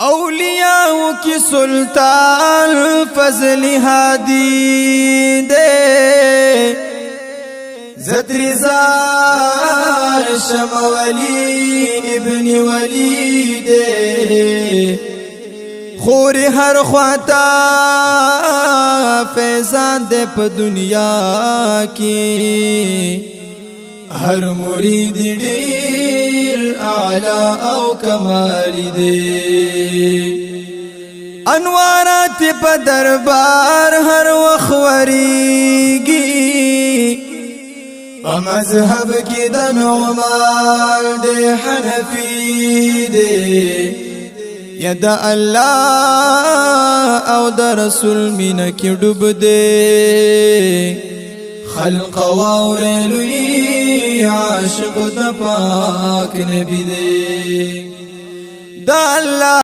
اولیاء کی سلطان فضل ہادی دے زترزار شم ولی ابن ولی دے خور ہر خواتا فیضان دے پا دنیا کی ہر مرید دیر اعلی او کمال دے انوارات پا دربار ہر وخوریگی مذہب کی دنعمان دے حنفی دے یا دا اللہ او دا رسول مینہ کی ڈوب دے خلق واوریلوی عاشق دا پاک نبی دے دا اللہ